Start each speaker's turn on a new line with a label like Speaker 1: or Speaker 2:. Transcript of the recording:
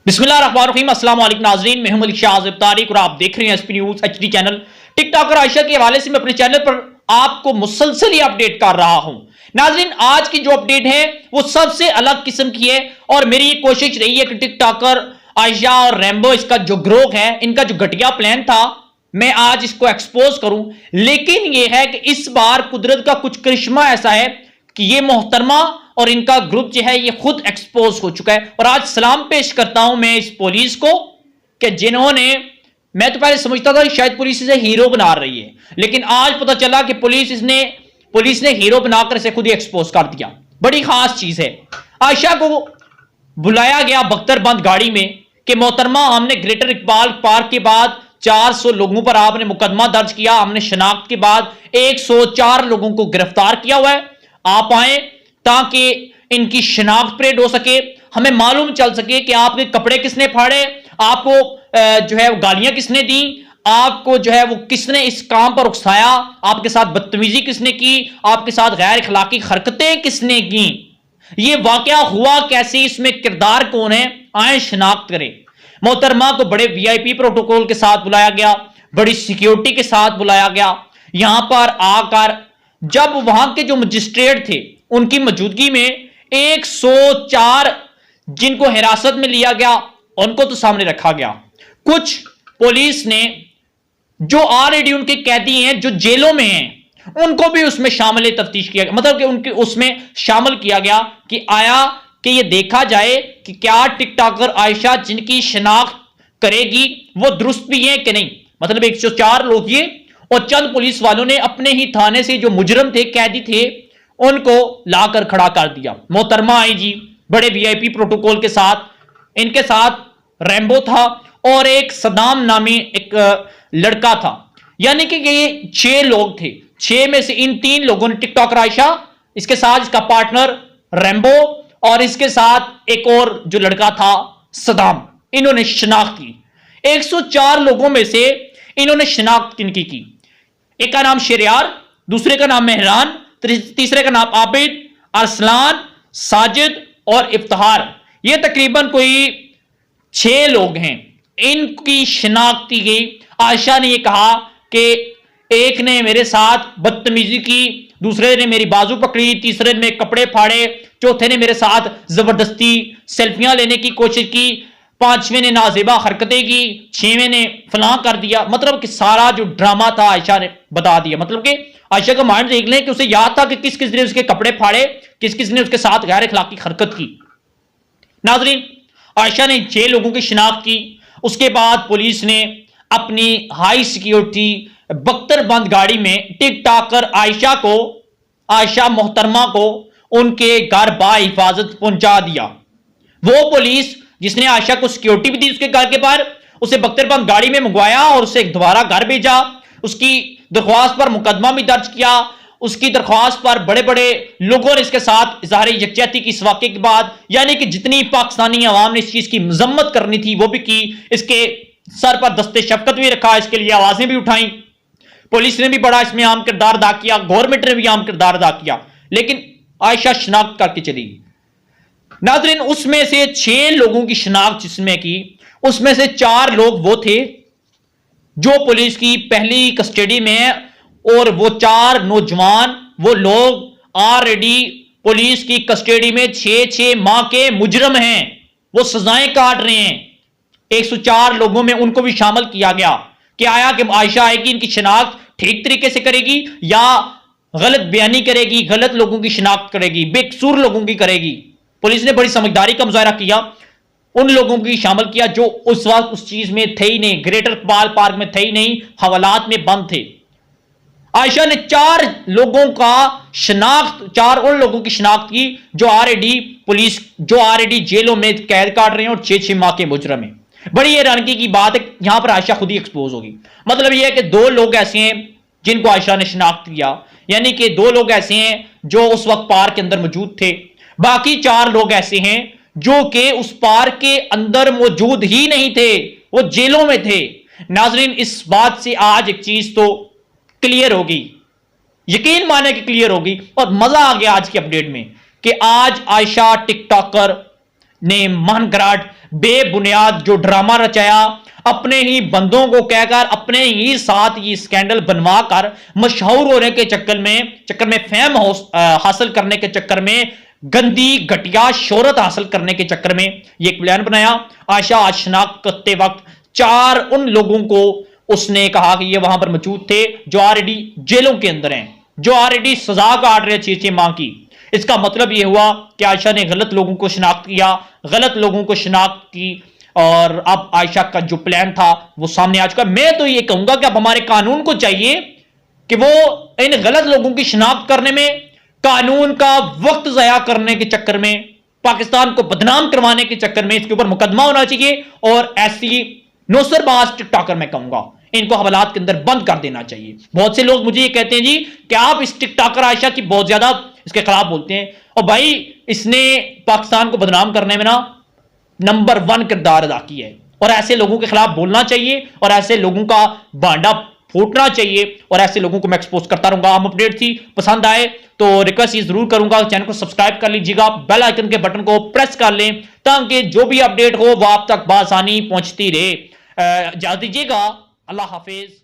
Speaker 1: बिस्मिल्लाहिर्रहमानिर्रहीम, अस्सलाम वालेकुम नाज़रीन, मैं हूं मलिक शाहज़ेब तारिक और आप देख रहे हैं SP news HD channel. TikToker Ayesha के हवाले से मैं अपने चैनल पर आपको मुसलसल ही अपडेट कर रहा हूं। नाज़रीन, आज की जो अपडेट है वो सबसे अलग किस्म की है और मेरी ये कोशिश रही है कि टिकटॉकर आयशा और रैम्बो, इसका जो ग्रोह है, इनका जो घटिया प्लान था, मैं आज इसको एक्सपोज करूं। लेकिन यह है कि इस बार कुदरत का कुछ करिश्मा ऐसा है कि ये मोहतरमा और इनका ग्रुप जो है ये खुद एक्सपोज हो चुका है। और आज सलाम पेश करता हूं मैं इस पुलिस को कि जिन्होंने, मैं तो पहले समझता था कि शायद पुलिस इसे हीरो बना रही है, लेकिन आज पता चला कि पुलिस ने हीरो बनाकर इसे खुद ही एक्सपोज कर दिया। बड़ी खास चीज है। आयशा को बुलाया गया बख्तरबंद गाड़ी में कि मोहतरमा, हमने ग्रेटर इकबाल पार्क के बाद 400 लोगों पर आपने मुकदमा दर्ज किया, हमने शनाख्त के बाद 104 लोगों को गिरफ्तार किया हुआ है। आप आए ताकि इनकी शनाख्त परेड हो सके, हमें मालूम चल सके कि आपके कपड़े किसने फाड़े, आपको जो है गालियां किसने दी, आपको जो है वो किसने इस काम पर उकसाया, आपके साथ बदतमीजी किसने की, आपके साथ गैर अखलाकी हरकतें किसने की, ये वाकया हुआ कैसे, इसमें किरदार कौन है, आए शनाख्त करें। मोहतरमा को बड़े वीआईपी प्रोटोकॉल के साथ बुलाया गया, बड़ी सिक्योरिटी के साथ बुलाया गया। यहां पर आकर जब वहां के जो मजिस्ट्रेट थे उनकी मौजूदगी में 104 जिनको हिरासत में लिया गया उनको तो सामने रखा गया। कुछ पुलिस ने जो ऑलरेडी उनके कैदी हैं, जो जेलों में हैं, उनको भी उसमें शामिल तफ्तीश किया गया, मतलब कि उनके उसमें शामिल किया गया कि आया कि यह देखा जाए कि क्या टिकटॉकर आयशा जिनकी शनाख्त करेगी वो दुरुस्त भी है कि नहीं। मतलब 104 लोग ये और चंद पुलिस वालों ने अपने ही थाने से जो मुजरम थे, कैदी थे, उनको लाकर खड़ा कर दिया। मोहतरमा आई जी बड़े वीआईपी प्रोटोकॉल के साथ, इनके साथ रैम्बो था और एक सदाम नामी एक लड़का था। यानी कि ये 6 लोग थे। 6 में से इन 3 लोगों ने, टिकटॉकर आयशा, इसके साथ इसका पार्टनर रैम्बो और इसके साथ एक और जो लड़का था सदाम, इन्होंने शनाख्त की। 104 लोगों में से इन्होंने शनाख्त किनकी की? एक का नाम शेरियार, दूसरे का नाम मेहरान, तीसरे का नाम आबिद, अरसलान, साजिद और इफ्तिहार। ये तकरीबन कोई 6 लोग हैं। इनकी शनाख्त की गई। आयशा ने यह कहा कि एक ने मेरे साथ बदतमीजी की, दूसरे ने मेरी बाजू पकड़ी, तीसरे ने कपड़े फाड़े, चौथे ने मेरे साथ जबरदस्ती सेल्फियां लेने की कोशिश की, 5वें ने नाजेबा हरकतें की, 6वें ने फलां कर दिया। मतलब कि सारा जो ड्रामा था आयशा ने बता दिया। मतलब कि आयशा का माइंड देख लें कि उसे याद था कि किस किस ने उसके कपड़े फाड़े, किस किस ने उसके साथ गैर अखलाकी हरकत की। नाजरीन, आयशा ने 6 लोगों की शिनाख्त की। उसके बाद पुलिस ने अपनी हाई सिक्योरिटी बख्तरबंद गाड़ी में टिकटॉकर आयशा मोहतरमा को उनके घर बाहिफाजत पहुंचा दिया। वो पुलिस जिसने आयशा को सिक्योरिटी भी दी उसके घर के बाहर, उसे बख्तरबंद गाड़ी में मंगवाया और उसे दोबारा घर भेजा। उसकी दरख्वास्त पर मुकदमा भी दर्ज किया। उसकी दरख्वास्त पर बड़े बड़े लोगों ने इसके साथ इजहार यकजहती की इस वाक़े के बाद, यानी कि जितनी पाकिस्तानी अवाम ने इस चीज की मजम्मत करनी थी वो भी की। इसके सर पर दस्ते शफकत भी रखा, इसके लिए आवाजें भी उठाई। पुलिस ने भी बड़ा इसमें अहम किरदार अदा किया, गवर्नमेंट ने भी अहम किरदार अदा किया, लेकिन आयशा शनाख्त करके चली गई। नाज़रीन, उसमें से 6 लोगों की शनाख्त जिसमें की, उसमें से 4 लोग वो थे जो पुलिस की पहली कस्टडी में है और वो 4 नौजवान, वो लोग ऑलरेडी पुलिस की कस्टडी में 6-6 माह के मुजरम हैं, वो सजाएं काट रहे हैं। 104 लोगों में उनको भी शामिल किया गया कि आया कि आयशा आएगी, इनकी शनाख्त ठीक तरीके से करेगी या गलत बयानी करेगी, गलत लोगों की शनाख्त करेगी, बेकसूर लोगों की करेगी। पुलिस ने बड़ी समझदारी का मुजाहरा किया, उन लोगों की शामिल किया जो उस वक्त उस चीज में थे ही नहीं, ग्रेटर इकबाल पार्क में थे ही नहीं, हवालात में बंद थे। आयशा ने 4 लोगों का शनाख्त, 4 उन लोगों की शनाख्त की जो ऑलरेडी जेलों में कैद काट रहे हैं और 6-6 माह के मुजरम हैं। बड़ी हैरानगी की बात है, यहां पर आयशा खुद ही एक्सपोज होगी। मतलब यह है कि 2 लोग ऐसे हैं जिनको आयशा ने शनाख्त किया, यानी कि 2 लोग ऐसे हैं जो उस वक्त पार्क के अंदर मौजूद थे, बाकी 4 लोग ऐसे हैं जो कि उस पार्क के अंदर मौजूद ही नहीं थे, वो जेलों में थे। नाजरीन, इस बात से आज एक चीज तो क्लियर होगी, यकीन माने कि क्लियर होगी, और मजा आ गया आज की अपडेट में कि आज आयशा टिकटॉकर ने मनगढ़ंत बेबुनियाद जो ड्रामा रचाया, अपने ही बंदों को कहकर अपने ही साथ ये स्कैंडल बनवा कर मशहूर होने के चक्कर में फेम हासिल करने के चक्कर में, गंदी घटिया शोहरत हासिल करने के चक्कर में ये एक प्लान बनाया। आयशा आज शनाख्त करते वक्त 4 उन लोगों को उसने कहा कि ये वहां पर मौजूद थे जो ऑलरेडी जेलों के अंदर हैं, जो ऑलरेडी सजा काट रहे 6-6 माह की। इसका मतलब यह हुआ कि आयशा ने गलत लोगों को शनाख्त किया, गलत लोगों को शनाख्त की, और अब आयशा का जो प्लान था वो सामने आ चुका। मैं तो ये कहूंगा कि अब हमारे कानून को चाहिए कि वो इन गलत लोगों की शनाख्त करने में, कानून का वक्त जाया करने के चक्कर में, पाकिस्तान को बदनाम करवाने के चक्कर में इसके ऊपर मुकदमा होना चाहिए। और ऐसी नौसरबाज टिकटॉकर मैं कहूंगा इनको हवालात के अंदर बंद कर देना चाहिए। बहुत से लोग मुझे ये कहते हैं जी कि आप इस टिकटॉकर आयशा की बहुत ज्यादा इसके खिलाफ बोलते हैं, और भाई इसने पाकिस्तान को बदनाम करने में ना नंबर 1 किरदार अदा किया है, और ऐसे लोगों के खिलाफ बोलना चाहिए और ऐसे लोगों का भांडा फूटना चाहिए, और ऐसे लोगों को मैं एक्सपोज करता रहूंगा। हम अपडेट थी, पसंद आए तो रिक्वेस्ट ये जरूर करूंगा चैनल को सब्सक्राइब कर लीजिएगा, बेल आइकन के बटन को प्रेस कर लें ताकि जो भी अपडेट हो वो आप तक बआसानी पहुंचती रहे। इजाजत दीजिएगा, अल्लाह हाफिज।